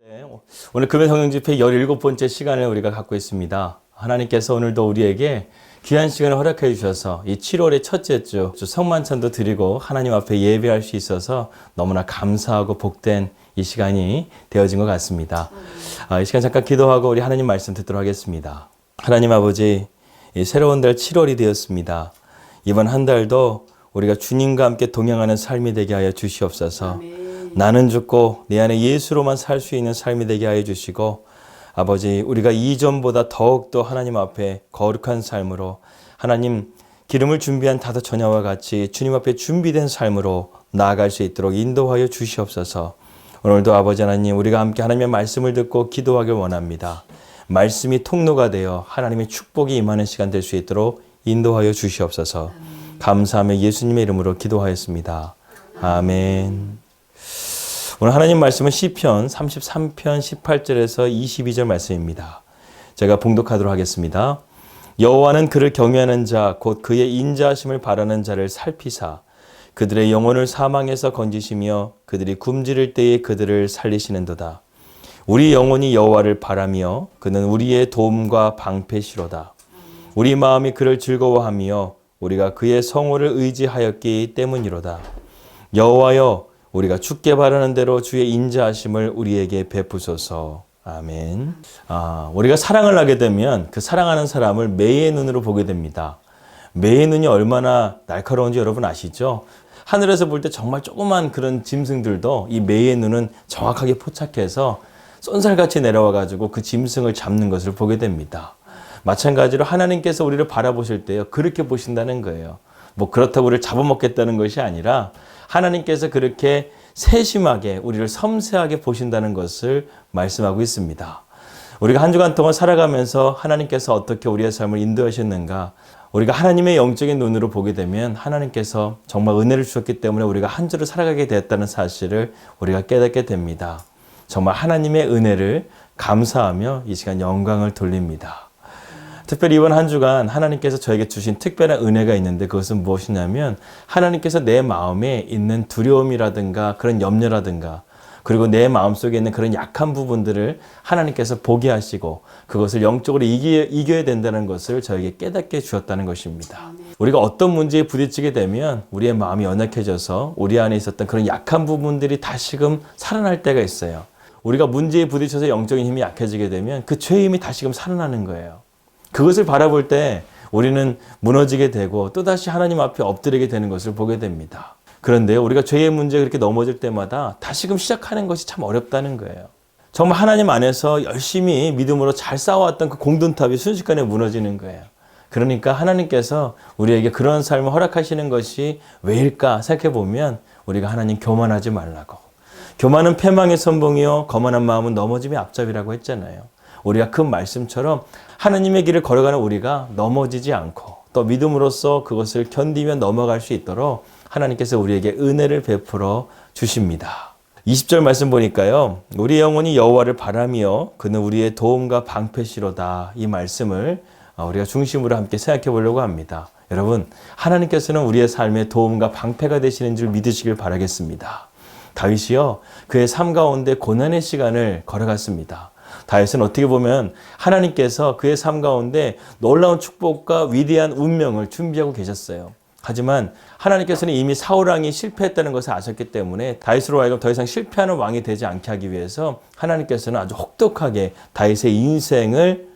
네, 오늘 금요 성령집회 17번째 시간을 우리가 갖고 있습니다. 하나님께서 오늘도 우리에게 귀한 시간을 허락해 주셔서 이 7월의 첫째 주 성만찬도 드리고 하나님 앞에 예배할 수 있어서 너무나 감사하고 복된 이 시간이 되어진 것 같습니다. 이 시간 잠깐 기도하고 우리 하나님 말씀 듣도록 하겠습니다. 하나님 아버지, 이 새로운 달 7월이 되었습니다. 이번 한 달도 우리가 주님과 함께 동행하는 삶이 되게 하여 주시옵소서. 아멘. 나는 죽고 내 안에 예수로만 살 수 있는 삶이 되게 하여 주시고, 아버지, 우리가 이전보다 더욱더 하나님 앞에 거룩한 삶으로, 하나님 기름을 준비한 다섯 처녀와 같이 주님 앞에 준비된 삶으로 나아갈 수 있도록 인도하여 주시옵소서. 오늘도 아버지 하나님, 우리가 함께 하나님의 말씀을 듣고 기도하길 원합니다. 말씀이 통로가 되어 하나님의 축복이 임하는 시간 될 수 있도록 인도하여 주시옵소서. 감사하며 예수님의 이름으로 기도하였습니다. 아멘. 오늘 하나님 말씀은 시편 33편 18절에서 22절 말씀입니다. 제가 봉독하도록 하겠습니다. 여호와는 그를 경외하는 자, 곧 그의 인자하심을 바라는 자를 살피사 그들의 영혼을 사망에서 건지시며 그들이 굶주릴 때에 그들을 살리시는도다. 우리 영혼이 여호와를 바라며 그는 우리의 도움과 방패시로다. 우리 마음이 그를 즐거워하며 우리가 그의 성호를 의지하였기 때문이로다. 여호와여, 우리가 주께 바라는 대로 주의 인자하심을 우리에게 베푸소서. 아멘. 우리가 사랑을 하게 되면 그 사랑하는 사람을 매의 눈으로 보게 됩니다. 매의 눈이 얼마나 날카로운지 여러분 아시죠? 하늘에서 볼 때 정말 조그만 그런 짐승들도 이 매의 눈은 정확하게 포착해서 쏜살같이 내려와가지고 그 짐승을 잡는 것을 보게 됩니다. 마찬가지로 하나님께서 우리를 바라보실 때요, 그렇게 보신다는 거예요. 뭐 그렇다고 우리를 잡아먹겠다는 것이 아니라 하나님께서 그렇게 세심하게 우리를 섬세하게 보신다는 것을 말씀하고 있습니다. 우리가 한 주간 동안 살아가면서 하나님께서 어떻게 우리의 삶을 인도하셨는가, 우리가 하나님의 영적인 눈으로 보게 되면 하나님께서 정말 은혜를 주셨기 때문에 우리가 한 주를 살아가게 되었다는 사실을 우리가 깨닫게 됩니다. 정말 하나님의 은혜를 감사하며 이 시간 영광을 돌립니다. 특별히 이번 한 주간 하나님께서 저에게 주신 특별한 은혜가 있는데, 그것은 무엇이냐면 하나님께서 내 마음에 있는 두려움이라든가 그런 염려라든가 그리고 내 마음속에 있는 그런 약한 부분들을 하나님께서 보게 하시고 그것을 영적으로 이겨야 된다는 것을 저에게 깨닫게 주었다는 것입니다. 우리가 어떤 문제에 부딪히게 되면 우리의 마음이 연약해져서 우리 안에 있었던 그런 약한 부분들이 다시금 살아날 때가 있어요. 우리가 문제에 부딪혀서 영적인 힘이 약해지게 되면 그 죄의 힘이 다시금 살아나는 거예요. 그것을 바라볼 때 우리는 무너지게 되고 또다시 하나님 앞에 엎드리게 되는 것을 보게 됩니다. 그런데 우리가 죄의 문제에 그렇게 넘어질 때마다 다시금 시작하는 것이 참 어렵다는 거예요. 정말 하나님 안에서 열심히 믿음으로 잘 쌓아왔던 그 공든탑이 순식간에 무너지는 거예요. 그러니까 하나님께서 우리에게 그런 삶을 허락하시는 것이 왜일까 생각해 보면, 우리가 하나님 교만하지 말라고. 교만은 패망의 선봉이요 거만한 마음은 넘어짐의 앞잡이라고 했잖아요. 우리가 그 말씀처럼 하나님의 길을 걸어가는 우리가 넘어지지 않고 또 믿음으로써 그것을 견디며 넘어갈 수 있도록 하나님께서 우리에게 은혜를 베풀어 주십니다. 20절 말씀 보니까요, 우리 영혼이 여호와를 바라며 그는 우리의 도움과 방패시로다. 이 말씀을 우리가 중심으로 함께 생각해 보려고 합니다. 여러분, 하나님께서는 우리의 삶의 도움과 방패가 되시는 줄 믿으시길 바라겠습니다. 다윗이요, 그의 삶 가운데 고난의 시간을 걸어갔습니다. 다윗은 어떻게 보면 하나님께서 그의 삶 가운데 놀라운 축복과 위대한 운명을 준비하고 계셨어요. 하지만 하나님께서는 이미 사울 왕이 실패했다는 것을 아셨기 때문에 다윗으로 하여금 더 이상 실패하는 왕이 되지 않게 하기 위해서 하나님께서는 아주 혹독하게 다윗의 인생을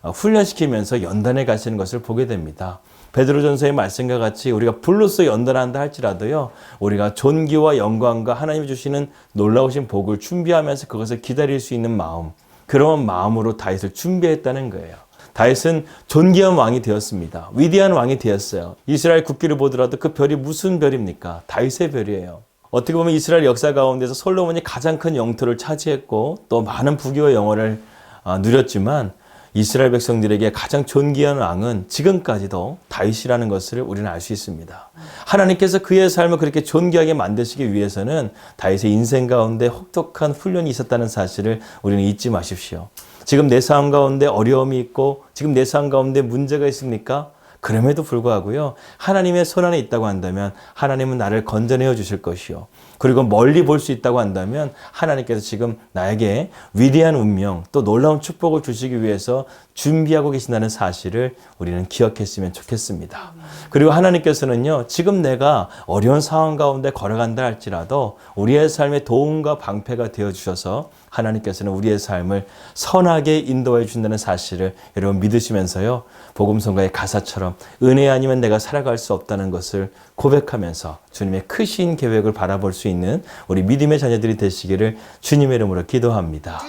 훈련시키면서 연단해 가시는 것을 보게 됩니다. 베드로전서의 말씀과 같이 우리가 불로써 연단한다 할지라도요, 우리가 존귀와 영광과 하나님이 주시는 놀라우신 복을 준비하면서 그것을 기다릴 수 있는 마음, 그런 마음으로 다윗을 준비했다는 거예요. 다윗은 존귀한 왕이 되었습니다. 위대한 왕이 되었어요. 이스라엘 국기를 보더라도 그 별이 무슨 별입니까? 다윗의 별이에요. 어떻게 보면 이스라엘 역사 가운데서 솔로몬이 가장 큰 영토를 차지했고 또 많은 부귀와 영화를 누렸지만 이스라엘 백성들에게 가장 존귀한 왕은 지금까지도 다윗이라는 것을 우리는 알 수 있습니다. 하나님께서 그의 삶을 그렇게 존귀하게 만드시기 위해서는 다윗의 인생 가운데 혹독한 훈련이 있었다는 사실을 우리는 잊지 마십시오. 지금 내 삶 가운데 어려움이 있고 지금 내 삶 가운데 문제가 있습니까? 그럼에도 불구하고요, 하나님의 손 안에 있다고 한다면 하나님은 나를 건져내어 주실 것이요. 그리고 멀리 볼 수 있다고 한다면 하나님께서 지금 나에게 위대한 운명 또 놀라운 축복을 주시기 위해서 준비하고 계신다는 사실을 우리는 기억했으면 좋겠습니다. 그리고 하나님께서는요, 지금 내가 어려운 상황 가운데 걸어간다 할지라도 우리의 삶에 도움과 방패가 되어주셔서 하나님께서는 우리의 삶을 선하게 인도해 준다는 사실을 여러분 믿으시면서요, 복음성가의 가사처럼 은혜 아니면 내가 살아갈 수 없다는 것을 고백하면서 주님의 크신 계획을 바라볼 수 있는 우리 믿음의 자녀들이 되시기를 주님의 이름으로 기도합니다.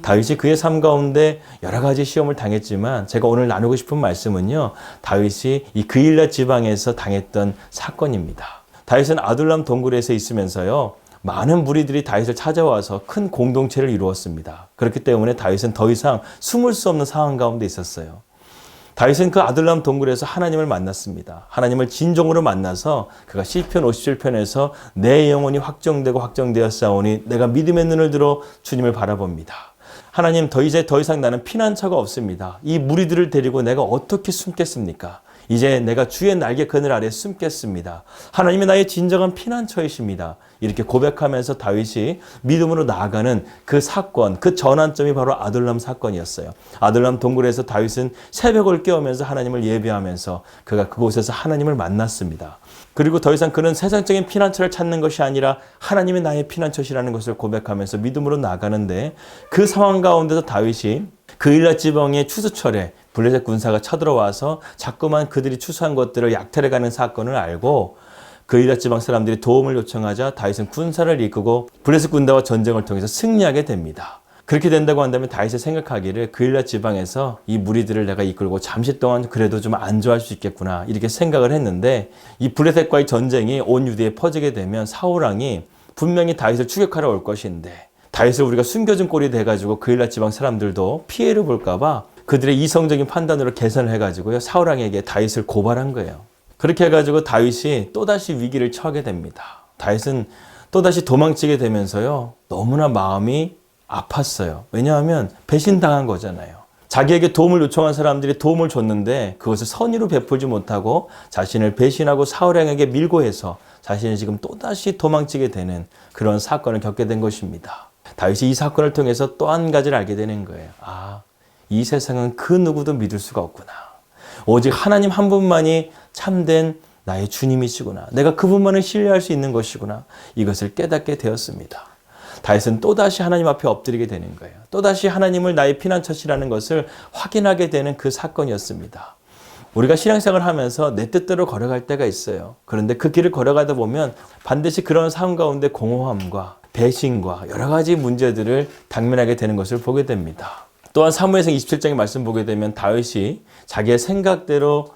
다윗이 그의 삶 가운데 여러 가지 시험을 당했지만 제가 오늘 나누고 싶은 말씀은요, 다윗이 이 그일랏 지방에서 당했던 사건입니다. 다윗은 아둘람 동굴에서 있으면서요, 많은 무리들이 다윗을 찾아와서 큰 공동체를 이루었습니다. 그렇기 때문에 다윗은 더 이상 숨을 수 없는 상황 가운데 있었어요. 다윗은 그 아둘람 동굴에서 하나님을 만났습니다. 하나님을 진정으로 만나서 그가 시편 57편에서 내 영혼이 확정되고 확정되었사오니 내가 믿음의 눈을 들어 주님을 바라봅니다. 하나님, 더 이상 나는 피난처가 없습니다. 이 무리들을 데리고 내가 어떻게 숨겠습니까? 이제 내가 주의 날개 그늘 아래 숨겠습니다. 하나님이 나의 진정한 피난처이십니다. 이렇게 고백하면서 다윗이 믿음으로 나아가는 그 사건, 그 전환점이 바로 아둘람 사건이었어요. 아둘람 동굴에서 다윗은 새벽을 깨우면서 하나님을 예배하면서 그가 그곳에서 하나님을 만났습니다. 그리고 더 이상 그는 세상적인 피난처를 찾는 것이 아니라 하나님이 나의 피난처시라는 것을 고백하면서 믿음으로 나가는데, 그 상황 가운데서 다윗이 그일랏 지방의 추수철에 블레셋 군사가 쳐들어와서 자꾸만 그들이 추수한 것들을 약탈해가는 사건을 알고 그일랏 지방 사람들이 도움을 요청하자 다윗은 군사를 이끌고 블레셋 군대와 전쟁을 통해서 승리하게 됩니다. 그렇게 된다고 한다면 다윗이 생각하기를 그일랏 지방에서 이 무리들을 내가 이끌고 잠시 동안 그래도 좀 안주할 수 있겠구나, 이렇게 생각을 했는데, 이 블레셋과의 전쟁이 온 유대에 퍼지게 되면 사울 왕이 분명히 다윗을 추격하러 올 것인데, 다윗을 우리가 숨겨진 꼴이 돼가지고 그일랏 지방 사람들도 피해를 볼까봐 그들의 이성적인 판단으로 계산을 해가지고요, 사울 왕에게 다윗을 고발한 거예요. 그렇게 해가지고 다윗이 또다시 위기를 처하게 됩니다. 다윗은 또다시 도망치게 되면서요, 너무나 마음이 아팠어요. 왜냐하면 배신당한 거잖아요. 자기에게 도움을 요청한 사람들이 도움을 줬는데 그것을 선의로 베풀지 못하고 자신을 배신하고 사울 왕에게 밀고 해서 자신이 지금 또다시 도망치게 되는 그런 사건을 겪게 된 것입니다. 다윗이 이 사건을 통해서 또 한 가지를 알게 되는 거예요. 이 세상은 그 누구도 믿을 수가 없구나. 오직 하나님 한 분만이 참된 나의 주님이시구나. 내가 그분만을 신뢰할 수 있는 것이구나. 이것을 깨닫게 되었습니다. 다윗은 또다시 하나님 앞에 엎드리게 되는 거예요. 또다시 하나님을 나의 피난처시라는 것을 확인하게 되는 그 사건이었습니다. 우리가 신앙생활을 하면서 내 뜻대로 걸어갈 때가 있어요. 그런데 그 길을 걸어가다 보면 반드시 그런 삶 가운데 공허함과 배신과 여러 가지 문제들을 당면하게 되는 것을 보게 됩니다. 또한 사무엘상 27장의 말씀 보게 되면 다윗이 자기의 생각대로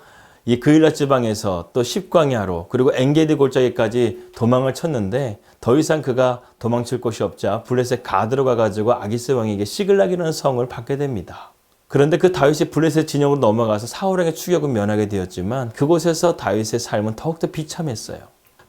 이 그일랏 지방에서 또 십광야로 그리고 엔게디 골짜기까지 도망을 쳤는데 더 이상 그가 도망칠 곳이 없자 블레셋 가드로 가가지고 아기스 왕에게 시글락이라는 성을 받게 됩니다. 그런데 그 다윗이 블레셋 진영으로 넘어가서 사울 왕의 추격은 면하게 되었지만 그곳에서 다윗의 삶은 더욱더 비참했어요.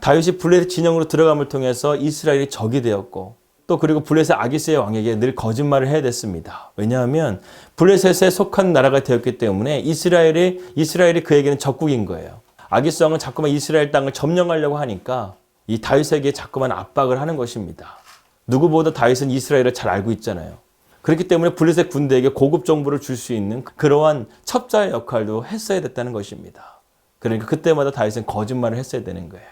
다윗이 블레셋 진영으로 들어감을 통해서 이스라엘이 적이 되었고, 또 그리고 블레셋 아기스의 왕에게 늘 거짓말을 해야 됐습니다. 왜냐하면 블레셋에 속한 나라가 되었기 때문에 이스라엘이 그에게는 적국인 거예요. 아기스 왕은 자꾸만 이스라엘 땅을 점령하려고 하니까 이 다윗에게 자꾸만 압박을 하는 것입니다. 누구보다 다윗은 이스라엘을 잘 알고 있잖아요. 그렇기 때문에 블레셋 군대에게 고급 정보를 줄 수 있는 그러한 첩자의 역할도 했어야 됐다는 것입니다. 그러니까 그때마다 다윗은 거짓말을 했어야 되는 거예요.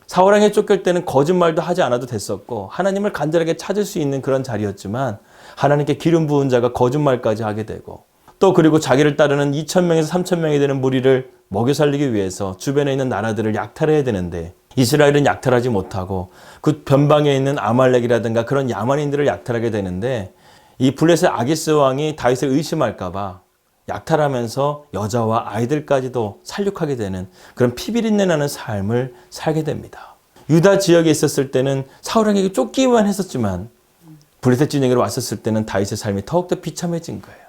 사울 왕에 쫓길 때는 거짓말도 하지 않아도 됐었고 하나님을 간절하게 찾을 수 있는 그런 자리였지만 하나님께 기름 부은 자가 거짓말까지 하게 되고, 또 그리고 자기를 따르는 2,000명에서 3,000명이 되는 무리를 먹여 살리기 위해서 주변에 있는 나라들을 약탈해야 되는데 이스라엘은 약탈하지 못하고 그 변방에 있는 아말렉이라든가 그런 야만인들을 약탈하게 되는데, 이 블레셋 아기스 왕이 다윗을 의심할까 봐 약탈하면서 여자와 아이들까지도 살육하게 되는 그런 피비린내 나는 삶을 살게 됩니다. 유다 지역에 있었을 때는 사울 왕에게 쫓기만 했었지만 블레셋 진영으로 왔었을 때는 다윗의 삶이 더욱더 비참해진 거예요.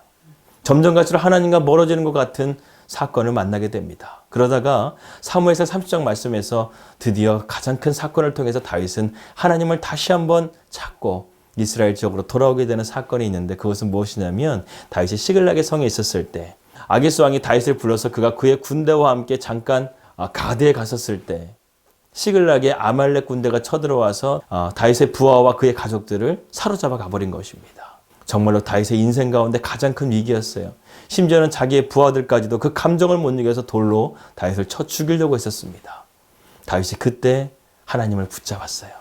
점점 갈수록 하나님과 멀어지는 것 같은 사건을 만나게 됩니다. 그러다가 사무엘상 30장 말씀에서 드디어 가장 큰 사건을 통해서 다윗은 하나님을 다시 한번 찾고 이스라엘 지역으로 돌아오게 되는 사건이 있는데, 그것은 무엇이냐면 다윗이 시글락의 성에 있었을 때 아기스 왕이 다윗을 불러서 그가 그의 군대와 함께 잠깐 가드에 갔었을 때 시글락의 아말렉 군대가 쳐들어와서 다윗의 부하와 그의 가족들을 사로잡아 가버린 것입니다. 정말로 다윗의 인생 가운데 가장 큰 위기였어요. 심지어는 자기의 부하들까지도 그 감정을 못 이겨서 돌로 다윗을 쳐 죽이려고 했었습니다. 다윗이 그때 하나님을 붙잡았어요.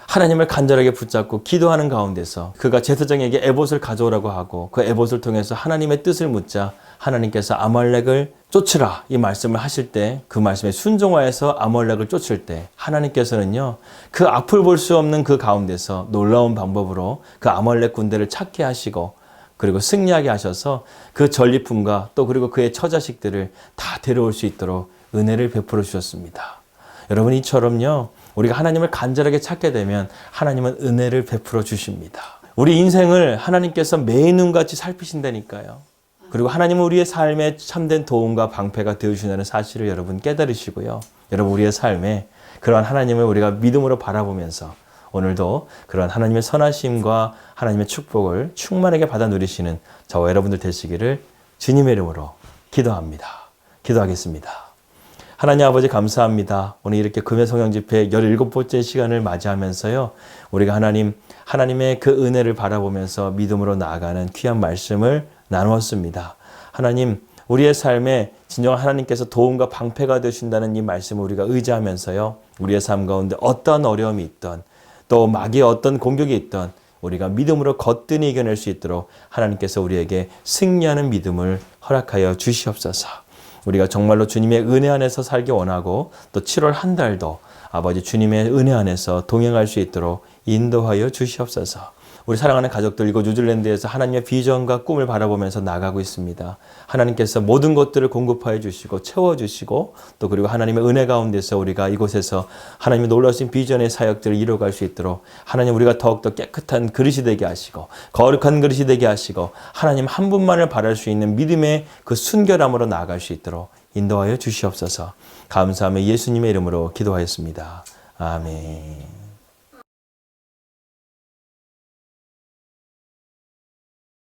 하나님을 간절하게 붙잡고 기도하는 가운데서 그가 제사장에게 에봇을 가져오라고 하고 그 에봇을 통해서 하나님의 뜻을 묻자 하나님께서 아말렉을 쫓으라 이 말씀을 하실 때 그 말씀에 순종하여서 아말렉을 쫓을 때 하나님께서는요 그 앞을 볼 수 없는 그 가운데서 놀라운 방법으로 그 아말렉 군대를 찾게 하시고 그리고 승리하게 하셔서 그 전리품과 또 그리고 그의 처자식들을 다 데려올 수 있도록 은혜를 베풀어 주셨습니다. 여러분 이처럼요 우리가 하나님을 간절하게 찾게 되면 하나님은 은혜를 베풀어 주십니다. 우리 인생을 하나님께서 매눈같이 살피신다니까요. 그리고 하나님은 우리의 삶에 참된 도움과 방패가 되어주신다는 사실을 여러분 깨달으시고요. 여러분 우리의 삶에 그러한 하나님을 우리가 믿음으로 바라보면서 오늘도 그러한 하나님의 선하심과 하나님의 축복을 충만하게 받아 누리시는 저와 여러분들 되시기를 주님의 이름으로 기도합니다. 기도하겠습니다. 하나님 아버지 감사합니다. 오늘 이렇게 금요 성령 집회 17번째 시간을 맞이하면서요. 우리가 하나님의 그 은혜를 바라보면서 믿음으로 나아가는 귀한 말씀을 나누었습니다. 하나님, 우리의 삶에 진정한 하나님께서 도움과 방패가 되신다는 이 말씀을 우리가 의지하면서요. 우리의 삶 가운데 어떠한 어려움이 있던 또 마귀의 어떤 공격이 있던 우리가 믿음으로 거뜬히 이겨낼 수 있도록 하나님께서 우리에게 승리하는 믿음을 허락하여 주시옵소서. 우리가 정말로 주님의 은혜 안에서 살기 원하고 또 7월 한 달도 아버지 주님의 은혜 안에서 동행할 수 있도록 인도하여 주시옵소서. 우리 사랑하는 가족들 이곳 뉴질랜드에서 하나님의 비전과 꿈을 바라보면서 나가고 있습니다. 하나님께서 모든 것들을 공급하여 주시고 채워주시고 또 그리고 하나님의 은혜 가운데서 우리가 이곳에서 하나님의 놀라우신 비전의 사역들을 이루어갈 수 있도록 하나님 우리가 더욱더 깨끗한 그릇이 되게 하시고 거룩한 그릇이 되게 하시고 하나님 한 분만을 바랄 수 있는 믿음의 그 순결함으로 나아갈 수 있도록 인도하여 주시옵소서. 감사하며 예수님의 이름으로 기도하였습니다. 아멘.